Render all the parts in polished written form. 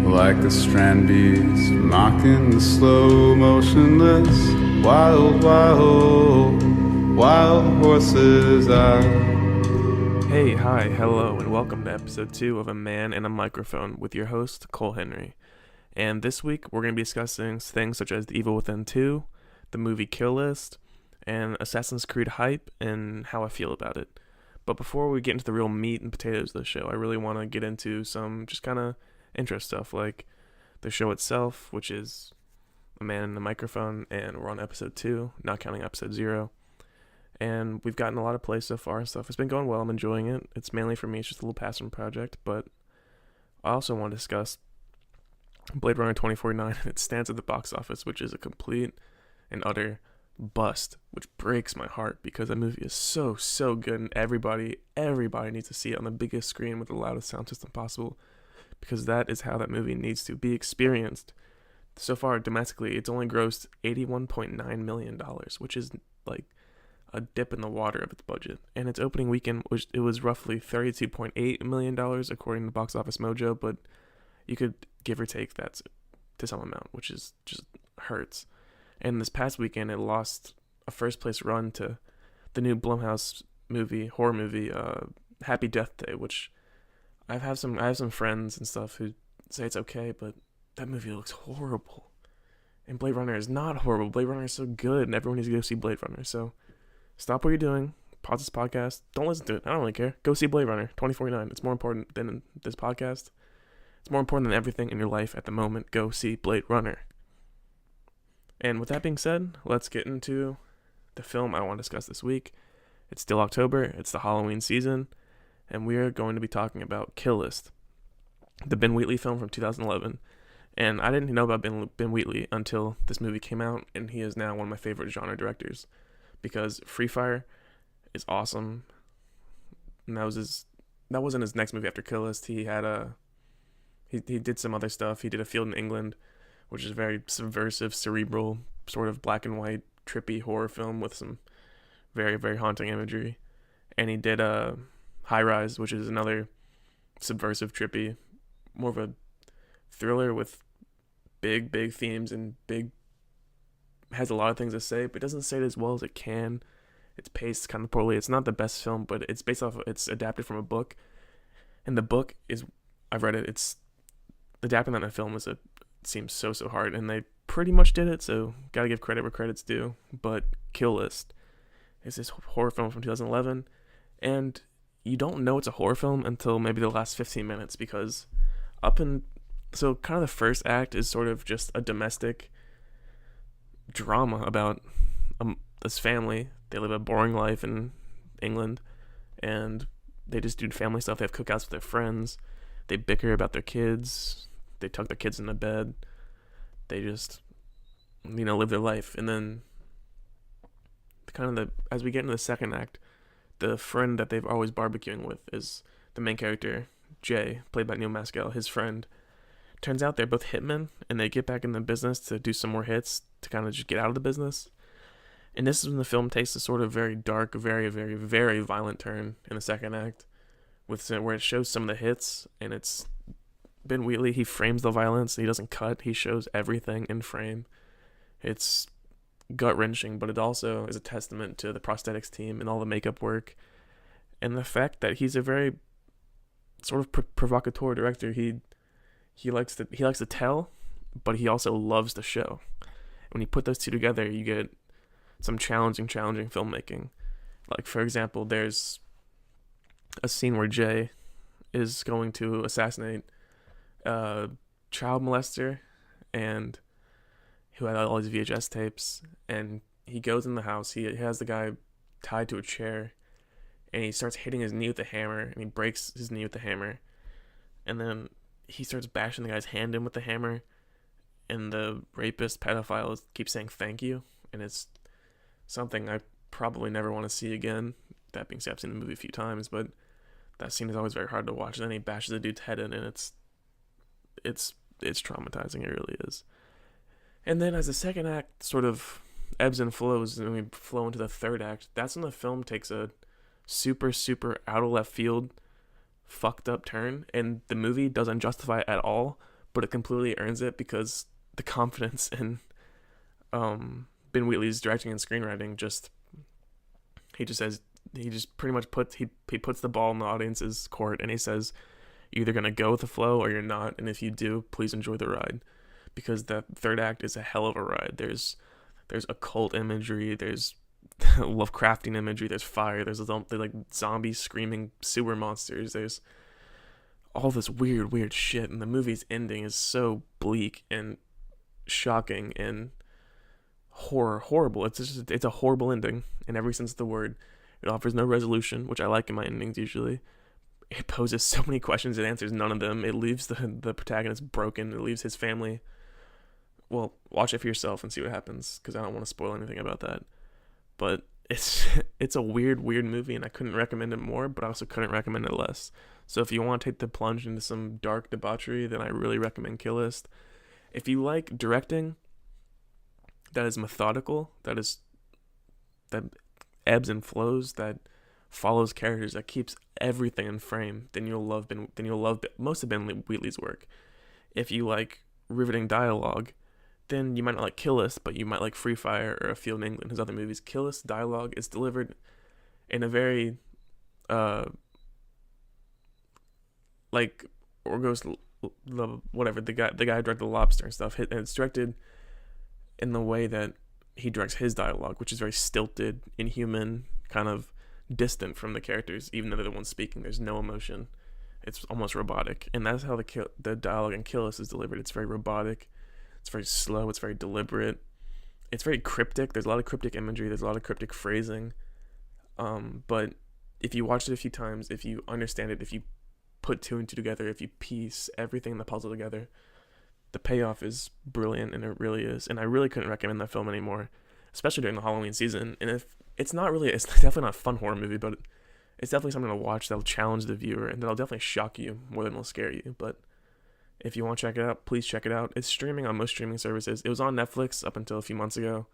like the strand bees mocking the slow motionless wild horses out. Hey, hi, hello, and welcome to episode 2 of A Man and a Microphone with your host, Cole Henry. And this week, we're going to be discussing things such as The Evil Within 2, the movie Kill List, and Assassin's Creed hype, and how I feel about it. But before we get into the real meat and potatoes of the show, I really want to get into some just kind of intro stuff, like the show itself, which is A Man and a Microphone, and we're on episode 2, not counting episode 0. And we've gotten a lot of plays so far and stuff. It's been going well. I'm enjoying it. It's mainly for me. It's just a little passion project. But I also want to discuss Blade Runner 2049 and its stance at the box office, which is a complete and utter bust, which breaks my heart because that movie is so good, and everybody needs to see it on the biggest screen with the loudest sound system possible, because that is how that movie needs to be experienced. So far, domestically, it's only grossed $81.9 million, which is like a dip in the water of its budget. And its opening weekend, it was roughly $32.8 million according to Box Office Mojo, but you could give or take that to some amount, which is just hurts. And this past weekend, it lost a first place run to the new Blumhouse horror movie, Happy Death Day, which I have some friends and stuff who say it's okay, but that movie looks horrible. And Blade Runner is not horrible. Blade Runner is so good, and everyone needs to go see Blade Runner. So stop what you're doing, pause this podcast, don't listen to it, I don't really care. Go see Blade Runner 2049. It's more important than this podcast. It's more important than everything in your life at the moment. Go see Blade Runner. And with that being said, let's get into the film I want to discuss this week. It's still October, it's the Halloween season, and we are going to be talking about Kill List, the Ben Wheatley film from 2011. And I didn't know about Ben Wheatley until this movie came out, and he is now one of my favorite genre directors, because Free Fire is awesome. And that wasn't his next movie after Kill List. He had he did some other stuff. He did A Field in England, which is a very subversive, cerebral, sort of black and white, trippy horror film with some very, very haunting imagery. And he did High Rise, which is another subversive, trippy, more of a thriller with big themes and has a lot of things to say, but doesn't say it as well as it can. It's paced kind of poorly. It's not the best film, but it's adapted from a book. And the book is, I've read it, it's adapting that in a film seems so hard, and they pretty much did it, so gotta give credit where credit's due. But Kill List is this horror film from 2011, and you don't know it's a horror film until maybe the last 15 minutes, because so kind of the first act is sort of just a domestic drama about this family. They live a boring life in England, and they just do family stuff. They have cookouts with their friends. They bicker about their kids. They tuck their kids into bed. They just, live their life. And then as we get into the second act, the friend that they've always barbecuing with is the main character, Jay, played by Neil Maskell, his friend. Turns out they're both hitmen, and they get back in the business to do some more hits to kind of just get out of the business. And this is when the film takes a sort of very dark, very, very, very violent turn in the second act, where it shows some of the hits, and it's Ben Wheatley. He frames the violence. He doesn't cut. He shows everything in frame. It's gut-wrenching, but it also is a testament to the prosthetics team and all the makeup work, and the fact that he's a very sort of provocateur director. He likes to tell, but he also loves to show. When you put those two together, you get some challenging filmmaking. Like, for example, there's a scene where Jay is going to assassinate a child molester and who had all these VHS tapes, and he goes in the house. He has the guy tied to a chair, and he starts hitting his knee with a hammer, and he breaks his knee with the hammer, and then he starts bashing the guy's hand in with the hammer, and the rapist pedophile keeps saying thank you, and it's something I probably never want to see again. That being said, I've seen the movie a few times, but that scene is always very hard to watch. And then he bashes a dude's head in, and it's traumatizing. It really is. And then as the second act sort of ebbs and flows, and we flow into the third act, that's when the film takes a super out of left field, fucked up turn, and the movie doesn't justify it at all, but it completely earns it because the confidence in Ben Wheatley's directing and screenwriting he just pretty much puts the ball in the audience's court, and he says you're either gonna go with the flow or you're not, and if you do, please enjoy the ride, because the third act is a hell of a ride. There's occult imagery, there's Lovecraftian imagery, there's fire, there's like zombies, screaming sewer monsters, there's all this weird shit, and the movie's ending is so bleak and shocking and horrible. It's a horrible ending in every sense of the word. It offers no resolution, which I like in my endings usually. It poses so many questions, it answers none of them. It leaves the protagonist broken. It leaves his family. Well, watch it for yourself and see what happens, because I don't want to spoil anything about that. But it's a weird movie, and I couldn't recommend it more, but I also couldn't recommend it less. So if you want to take the plunge into some dark debauchery, then I really recommend Kill List. If you like directing that is methodical, that ebbs and flows, that follows characters, that keeps everything in frame, then you'll love most of Ben Wheatley's work. If you like riveting dialogue, then you might not like Kill List, but you might like Free Fire or A Field in England, his other movies. Kill List dialogue is delivered in a very like Orgos, whatever, the guy who directed The Lobster and stuff, and it's directed in the way that he directs his dialogue, which is very stilted, inhuman, kind of distant from the characters, even though they're the ones speaking. There's no emotion. It's almost robotic, and that's how the dialogue in Kill List is delivered. It's very robotic. It's very slow. It's very deliberate. It's very cryptic. There's a lot of cryptic imagery. There's a lot of cryptic phrasing. But if you watch it a few times, if you understand it, if you put two and two together, if you piece everything in the puzzle together, the payoff is brilliant, and it really is. And I really couldn't recommend that film anymore, especially during the Halloween season. And if it's definitely not a fun horror movie, but it's definitely something to watch that'll challenge the viewer and that'll definitely shock you more than it'll scare you. But if you want to check it out, please check it out. It's streaming on most streaming services. It was on Netflix up until a few months ago,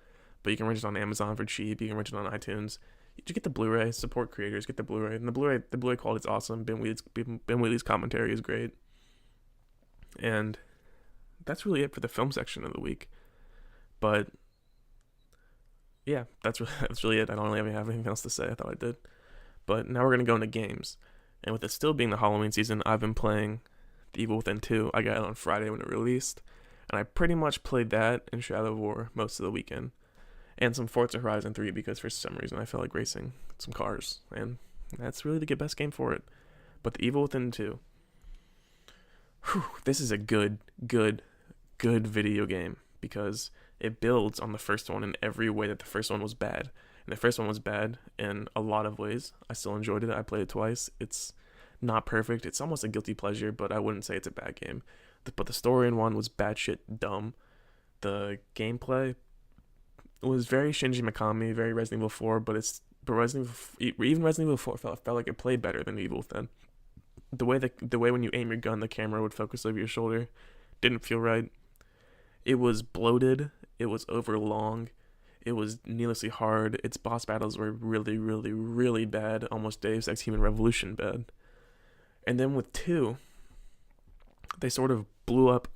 but you can rent it on Amazon for cheap. You can rent it on iTunes. You just get the Blu-ray. Support creators. Get the Blu-ray. And the Blu-ray quality is awesome. Ben Wheatley's commentary is great. And that's really it for the film section of the week. But yeah, that's really it. I don't really have anything else to say. I thought I did. But now we're going to go into games. And with it still being the Halloween season, I've been playing The Evil Within 2. I got it on Friday when it released. And I pretty much played that and Shadow of War most of the weekend. And some Forza Horizon 3 because for some reason I felt like racing some cars. And that's really the best game for it. But The Evil Within 2. This is a good video game because it builds on the first one in every way that the first one was bad. And the first one was bad in a lot of ways. I still enjoyed it. I played it twice. It's not perfect. It's almost a guilty pleasure, but I wouldn't say it's a bad game. But the story in one was batshit dumb. The gameplay was very Shinji Mikami, very Resident Evil 4, but Resident Evil 4 felt like it played better than Evil Within. The way when you aim your gun, the camera would focus over your shoulder didn't feel right. It was bloated. It was overlong. It was needlessly hard. Its boss battles were really bad, almost Deus Ex Human Revolution bad. And then with 2, they sort of blew up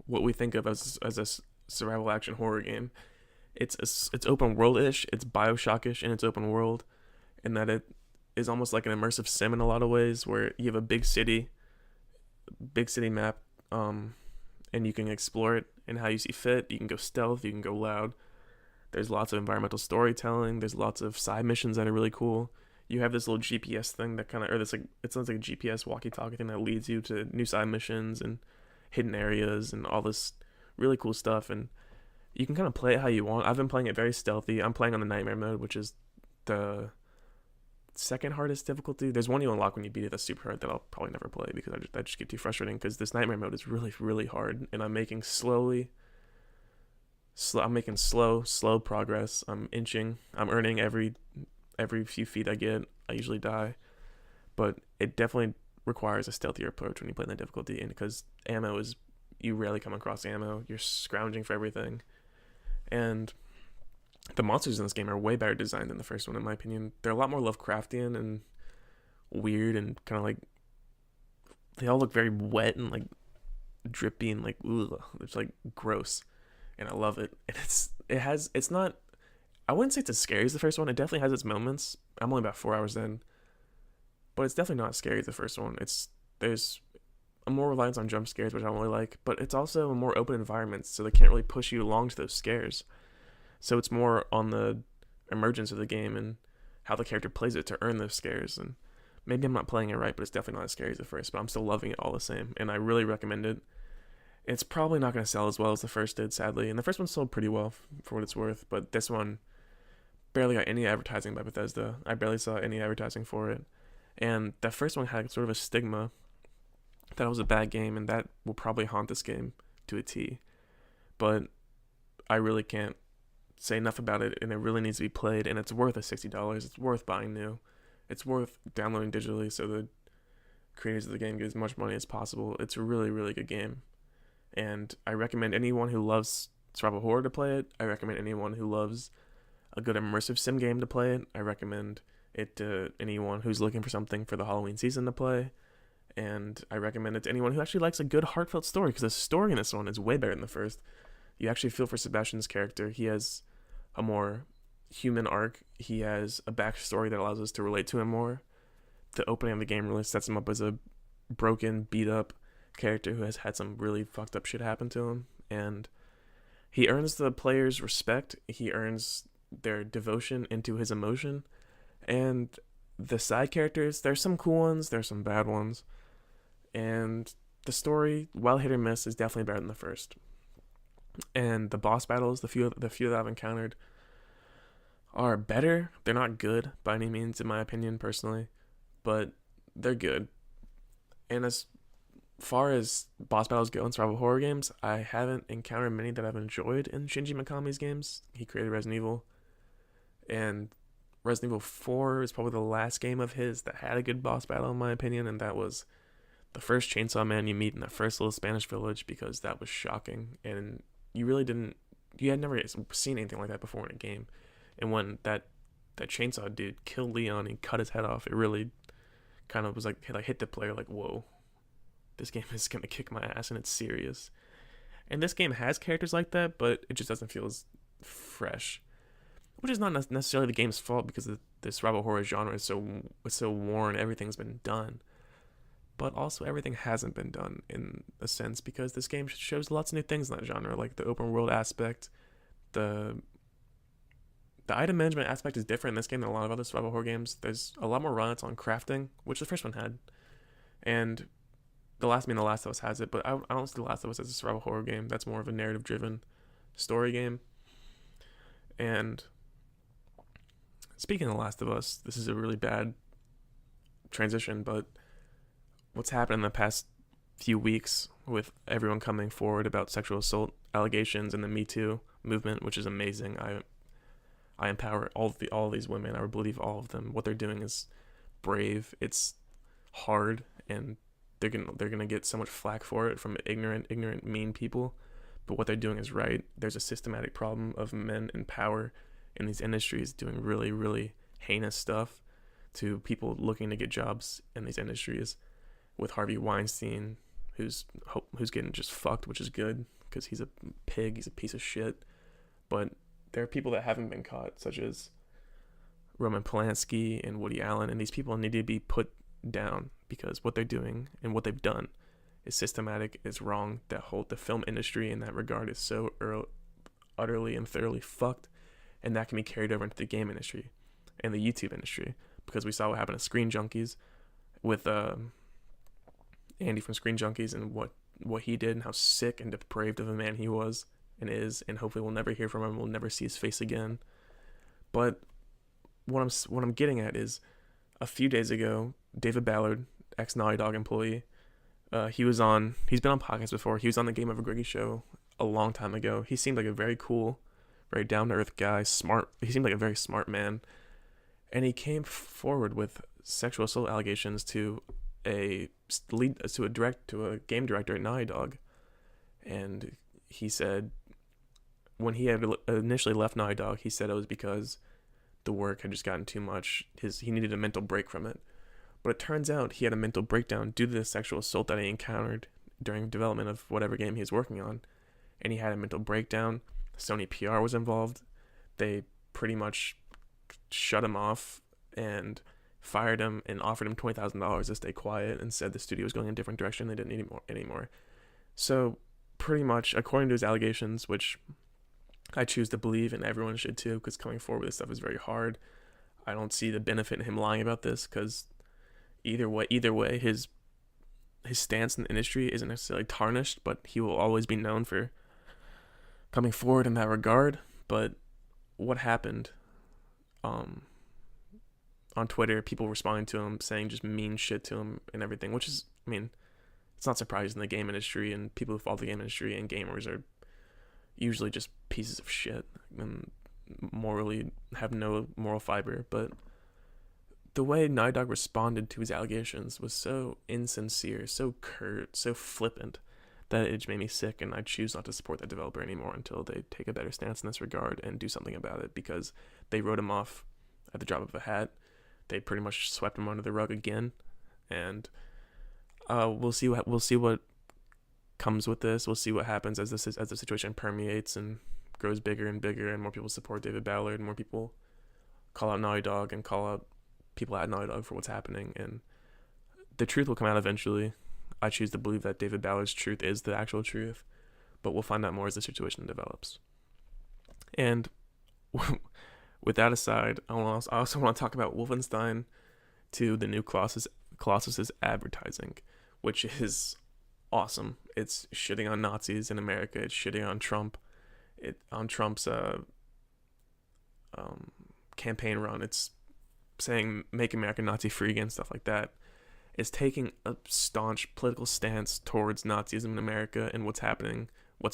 what we think of as a survival action horror game. It's open world-ish, it's BioShock-ish in its open world, in that it is almost like an immersive sim in a lot of ways, where you have a big city map, and you can explore it in how you see fit. You can go stealth, you can go loud. There's lots of environmental storytelling. There's lots of side missions that are really cool. You have this little GPS thing that it sounds like a GPS walkie-talkie thing that leads you to new side missions and hidden areas and all this really cool stuff. And you can kind of play it how you want. I've been playing it very stealthy. I'm playing on the Nightmare mode, which is the second hardest difficulty. There's one you unlock when you beat it that's super hard that I'll probably never play because that just get too frustrating, because this Nightmare mode is really hard, and I'm making slow progress. I'm earning every few feet I get. I usually die, but it definitely requires a stealthier approach when you play in that difficulty, and because you rarely come across ammo. You're scrounging for everything, and the monsters in this game are way better designed than the first one, in my opinion. They're a lot more Lovecraftian and weird, and kind of like they all look very wet and like drippy and like ugh, it's like gross, and I love it. And it's not. I wouldn't say it's as scary as the first one. It definitely has its moments. I'm only about 4 hours in, but it's definitely not as scary as the first one. There's a more reliance on jump scares, which I don't really like, but it's also a more open environment, so they can't really push you along to those scares. So it's more on the emergence of the game and how the character plays it to earn those scares. And maybe I'm not playing it right, but it's definitely not as scary as the first. But I'm still loving it all the same, and I really recommend it. It's probably not going to sell as well as the first did, sadly, and the first one sold pretty well for what it's worth. But this one barely got any advertising by Bethesda. I barely saw any advertising for it, and that first one had sort of a stigma that it was a bad game, and that will probably haunt this game to a T. But I really can't say enough about it, and it really needs to be played, and it's worth $60. It's worth buying new. It's worth downloading digitally so the creators of the game get as much money as possible. It's a really, really good game, and I recommend anyone who loves survival horror to play it. I recommend anyone who loves a good immersive sim game to play it. I recommend it to anyone who's looking for something for the Halloween season to play. And I recommend it to anyone who actually likes a good heartfelt story, because the story in this one is way better than the first. You actually feel for Sebastian's character. He has a more human arc. He has a backstory that allows us to relate to him more. The opening of the game really sets him up as a broken, beat up character who has had some really fucked up shit happen to him. And he earns the players' respect. He earns their devotion into his emotion. And the side characters, there's some cool ones, there's some bad ones. And the story, while hit or miss, is definitely better than the first. And the boss battles, the few that I've encountered, are better. They're not good by any means, in my opinion, personally, but they're good. And as far as boss battles go in survival horror games, I haven't encountered many that I've enjoyed in Shinji Mikami's games. He created Resident Evil, and Resident Evil 4 is probably the last game of his that had a good boss battle, in my opinion, and that was the first Chainsaw Man you meet in that first little Spanish village, because that was shocking, and you had never seen anything like that before in a game. And when that chainsaw dude killed Leon and cut his head off, it really kind of was like hit the player like, whoa, this game is gonna kick my ass and it's serious. And this game has characters like that, but it just doesn't feel as fresh, which is not necessarily the game's fault, because the survival horror genre is so worn. Everything's been done. But also everything hasn't been done, in a sense, because this game shows lots of new things in that genre, like the open world aspect. The item management aspect is different in this game than a lot of other survival horror games. There's a lot more reliance on crafting, which the first one had. And The Last of Us has it, but I don't see The Last of Us as a survival horror game. That's more of a narrative-driven story game. And speaking of The Last of Us, this is a really bad transition, but what's happened in the past few weeks with everyone coming forward about sexual assault allegations and the Me Too movement, which is amazing. I empower all these women. I believe all of them. What they're doing is brave. It's hard, and they're gonna get so much flack for it from ignorant, mean people. But what they're doing is right. There's a systematic problem of men in power in these industries doing really, really heinous stuff to people looking to get jobs in these industries. With Harvey Weinstein, who's getting just fucked, which is good, because he's a pig, he's a piece of shit. But there are people that haven't been caught, such as Roman Polanski and Woody Allen, and these people need to be put down, because what they're doing and what they've done is systematic, is wrong. The film industry in that regard is so utterly and thoroughly fucked, and that can be carried over into the game industry and the YouTube industry, because we saw what happened to Screen Junkies with Andy from Screen Junkies, and what he did, and how sick and depraved of a man he was and is, and hopefully we'll never hear from him. We'll never see his face again. But what I'm getting at is, a few days ago, David Ballard, ex Naughty Dog employee, he's been on podcasts before. He was on the Game Over Greggy show a long time ago. He seemed like a very cool, very down to earth guy, smart. He seemed like a very smart man, and he came forward with sexual assault allegations to a game director at Naughty Dog. And he said, when he had initially left Naughty Dog, he said it was because the work had just gotten too much. He needed a mental break from it. But it turns out he had a mental breakdown due to the sexual assault that he encountered during development of whatever game he was working on, and he had a mental breakdown. Sony PR was involved. They pretty much shut him off and fired him and offered him $20,000 to stay quiet and said the studio was going in a different direction. They didn't need him anymore. So pretty much, according to his allegations, which I choose to believe, and everyone should too, because coming forward with this stuff is very hard. I don't see the benefit in him lying about this, because either way, his stance in the industry isn't necessarily tarnished, but he will always be known for coming forward in that regard. But what happened on Twitter, people responding to him, saying just mean shit to him and everything, which is, I mean, it's not surprising. The game industry and people who follow the game industry and gamers are usually just pieces of shit and morally have no moral fiber. But the way Naughty Dog responded to his allegations was so insincere, so curt, so flippant, that it just made me sick, and I choose not to support that developer anymore until they take a better stance in this regard and do something about it, because they wrote him off at the drop of a hat. They pretty much swept him under the rug again, and we'll see what comes with this. We'll see what happens as the situation permeates and grows bigger and bigger, and more people support David Ballard, and more people call out Naughty Dog and call out people at Naughty Dog for what's happening, and the truth will come out eventually. I choose to believe that David Ballard's truth is the actual truth, but we'll find out more as the situation develops. And with that aside, I also want to talk about Wolfenstein 2, the new Colossus's advertising, which is awesome. It's shitting on Nazis in America. It's shitting on Trump. On Trump's campaign run. It's saying "Make America Nazi Free" again, stuff like that. It's taking a staunch political stance towards Nazism in America and what's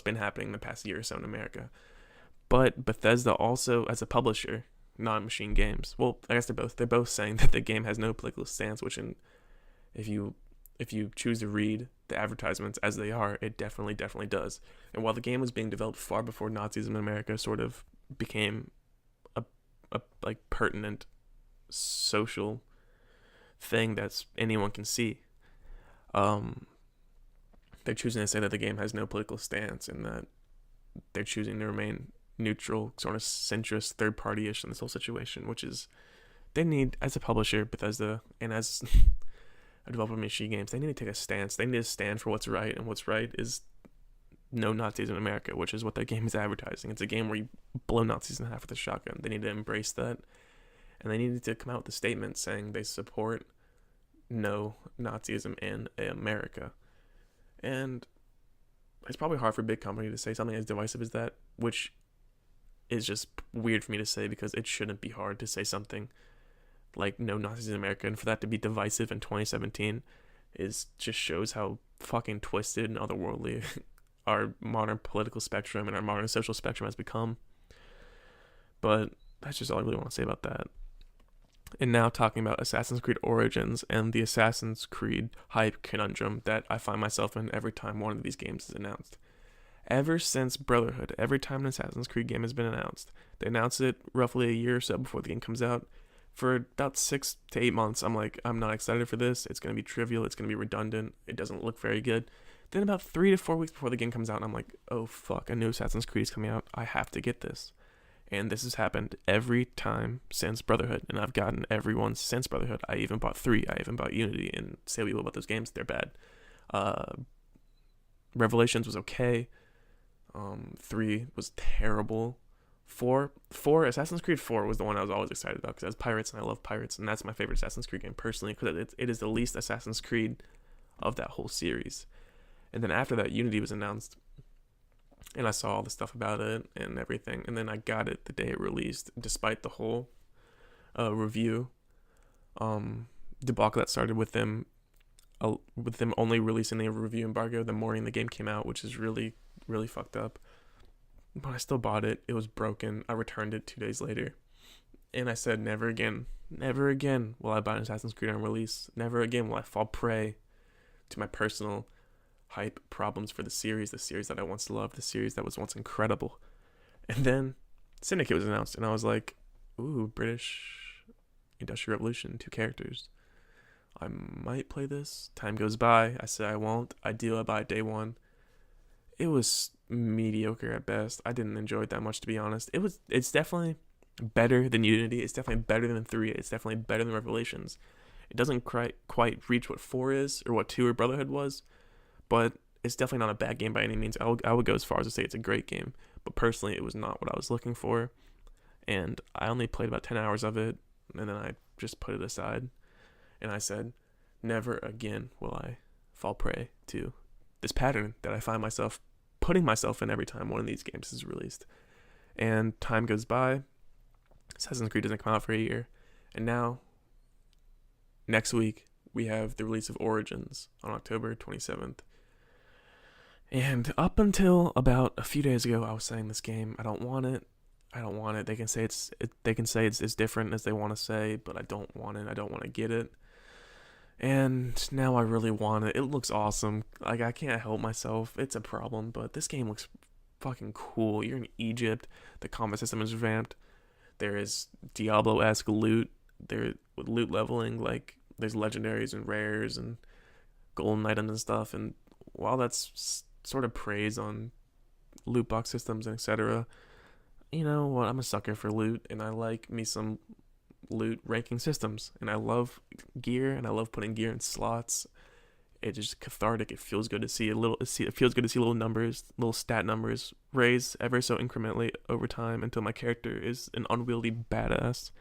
been happening in the past year or so in America. But Bethesda also, as a publisher, not Machine Games, well, I guess they're both saying that the game has no political stance, which if you choose to read the advertisements as they are, it definitely does. And while the game was being developed far before Nazism in America sort of became a like pertinent social thing that's anyone can see, they're choosing to say that the game has no political stance and that they're choosing to remain neutral, sort of centrist, third party-ish in this whole situation, which is, they need, as a publisher, Bethesda, and as a developer of Machine Games, they need to take a stance. They need to stand for what's right, and what's right is no Nazis in America, which is what that game is advertising. It's a game where you blow Nazis in half with a shotgun. They need to embrace that, and they needed to come out with a statement saying they support no Nazism in America. And it's probably hard for a big company to say something as divisive as that, which is just weird for me to say, because it shouldn't be hard to say something like no Nazis in America, and for that to be divisive in 2017 just shows how fucking twisted and otherworldly our modern political spectrum and our modern social spectrum has become. But that's just all I really want to say about that. And now talking about Assassin's Creed Origins and the Assassin's Creed hype conundrum that I find myself in every time one of these games is announced. Ever since Brotherhood, every time an Assassin's Creed game has been announced, they announce it roughly a year or so before the game comes out. For about 6 to 8 months, I'm like, I'm not excited for this. It's going to be trivial. It's going to be redundant. It doesn't look very good. Then about 3 to 4 weeks before the game comes out, I'm like, oh fuck, a new Assassin's Creed is coming out. I have to get this. And this has happened every time since Brotherhood, and I've gotten every one since Brotherhood. I even bought 3. I even bought Unity, and say what you will about those games, they're bad. Revelations was okay. 3 was terrible. 4, Assassin's Creed 4 was the one I was always excited about, because it has pirates, and I love pirates, and that's my favorite Assassin's Creed game personally, because it is the least Assassin's Creed of that whole series. And then after that, Unity was announced, and I saw all the stuff about it and everything, and then I got it the day it released, despite the whole review debacle that started with them only releasing a review embargo the morning the game came out, which is really, really fucked up. But I still bought it. It was broken. I returned it 2 days later, and I said, never again will I buy an Assassin's Creed on release. Never again will I fall prey to my personal hype problems for the series that I once loved, the series that was once incredible. And then Syndicate was announced, and I was like, ooh, British Industrial Revolution, 2 characters. I might play this. Time goes by. I say I won't. I do. I buy it day one. It was mediocre at best. I didn't enjoy it that much, to be honest. It's definitely better than Unity. It's definitely better than 3. It's definitely better than Revelations. It doesn't quite reach what 4 is or what 2 or Brotherhood was, but it's definitely not a bad game by any means. I would go as far as to say it's a great game, but personally, it was not what I was looking for, and I only played about 10 hours of it, and then I just put it aside, and I said, never again will I fall prey to this pattern that I find myself putting myself in every time one of these games is released. And time goes by, Assassin's Creed doesn't come out for a year, and now, next week, we have the release of Origins on October 27th. And up until about a few days ago, I was saying this game, I don't want it. I don't want it. They can say it's different as they want to say, but I don't want it. I don't want to get it. And now I really want it. It looks awesome. Like, I can't help myself. It's a problem, but this game looks fucking cool. You're in Egypt. The combat system is revamped. There is Diablo-esque loot. There with loot leveling, like there's legendaries and rares and golden items and stuff. And while that's sort of praise on loot box systems and etc., you know what? I'm a sucker for loot, and I like me some loot ranking systems. And I love gear, and I love putting gear in slots. It's just cathartic. It feels good to see It feels good to see little numbers, little stat numbers raise ever so incrementally over time until my character is an unwieldy badass.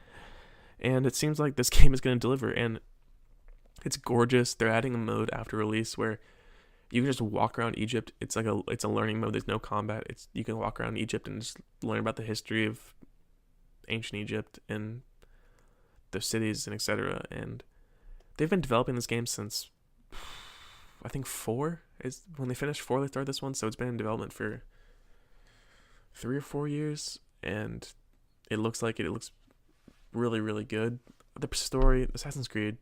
And it seems like this game is going to deliver, and it's gorgeous. They're adding a mode after release where you can just walk around Egypt. It's a learning mode. There's no combat. You can walk around Egypt and just learn about the history of ancient Egypt and the cities and etc. And they've been developing this game since I think 4 is when they finished 4. They started this one, so it's been in development for 3 or 4 years, and it looks really, really good. The story, Assassin's Creed,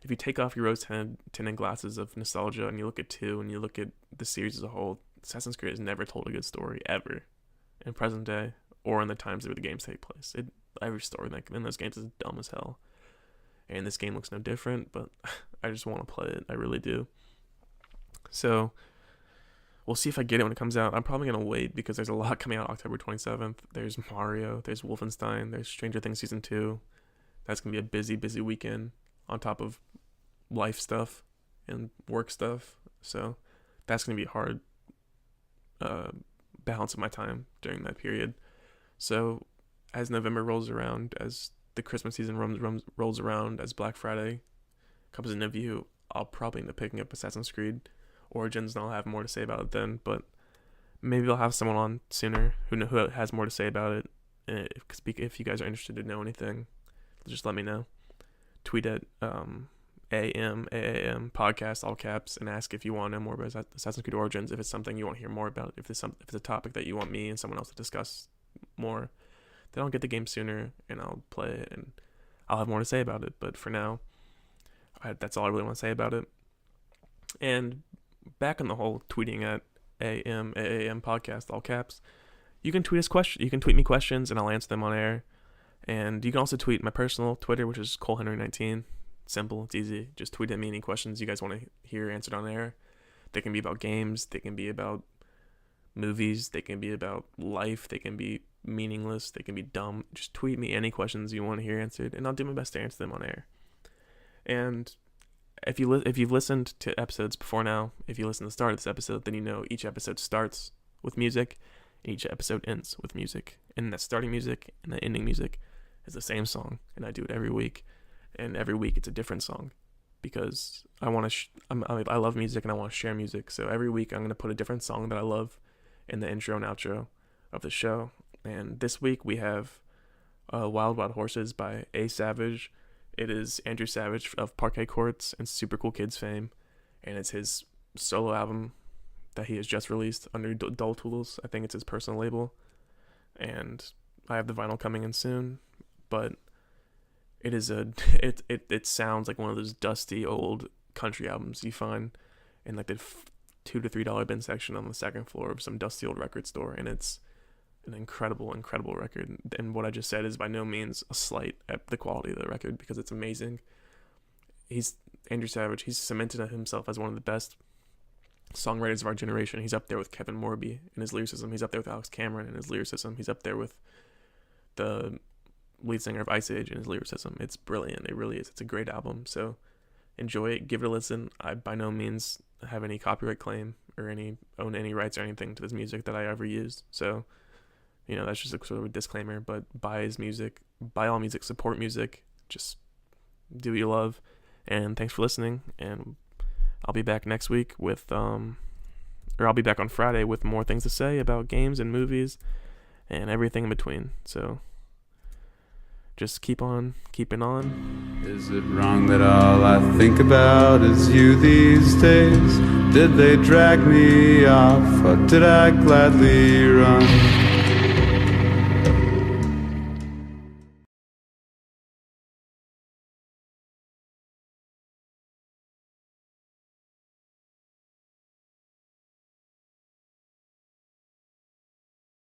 if you take off your rose-tinted glasses of nostalgia and you look at 2 and you look at the series as a whole, Assassin's Creed has never told a good story ever in present day or in the times where the games take place. Every story in those games is dumb as hell, and this game looks no different. But I just want to play it. I really do. So we'll see if I get it when it comes out. I'm probably gonna wait because there's a lot coming out October 27th. There's Mario, there's Wolfenstein, there's Stranger Things Season 2. That's gonna be a busy weekend on top of life stuff and work stuff. So that's gonna be a hard balance of my time during that period. So as November rolls around, as the Christmas season rolls around, as Black Friday comes into view, I'll probably end up picking up Assassin's Creed Origins, and I'll have more to say about it then. But maybe I'll have someone on sooner who has more to say about it. If you guys are interested to know anything, just let me know. Tweet at AAM podcast, all caps, and ask if you want to know more about Assassin's Creed Origins, if it's something you want to hear more about, if it's a topic that you want me and someone else to discuss more. Then I'll get the game sooner and I'll play it and I'll have more to say about it. But for now, that's all I really want to say about it. And back on the whole tweeting at AAM podcast, all caps, you can tweet me questions and I'll answer them on air. And you can also tweet my personal Twitter, which is ColeHenry19. Simple, it's easy. Just tweet at me any questions you guys want to hear answered on air. They can be about games, they can be about movies, they can be about life, they can be meaningless, they can be dumb. Just tweet me any questions you want to hear answered, and I'll do my best to answer them on air. And if you've listened to episodes before now, if you listen to the start of this episode, then you know each episode starts with music, and each episode ends with music. And that starting music and that ending music is the same song, and I do it every week. And every week it's a different song, because I want to. I love music and I want to share music. So every week I'm gonna put a different song that I love in the intro and outro of the show. And this week we have Wild Wild Horses by A Savage. It is Andrew Savage of Parquet Courts and Super Cool Kids fame, and it's his solo album that he has just released under Dull Tools. I think it's his personal label, and I have the vinyl coming in soon. But it is it sounds like one of those dusty old country albums you find in like the $2 to $3 bin section on the second floor of some dusty old record store, and it's an incredible record. And what I just said is by no means a slight at the quality of the record, because it's amazing. Andrew Savage. He's cemented himself as one of the best songwriters of our generation. He's up there with Kevin Morby in his lyricism. He's up there with Alex Cameron in his lyricism. He's up there with the lead singer of Ice Age in his lyricism. It's brilliant. It really is. It's a great album. So enjoy it. Give it a listen. I by no means have any copyright claim or own any rights or anything to this music that I ever used. So, that's just a sort of a disclaimer. But buy his music. Buy all music. Support music. Just do what you love. And thanks for listening. And I'll be back next week with I'll be back on Friday with more things to say about games and movies and everything in between. So just keep on keeping on. Is it wrong that all I think about is you these days? Did they drag me off or did I gladly run?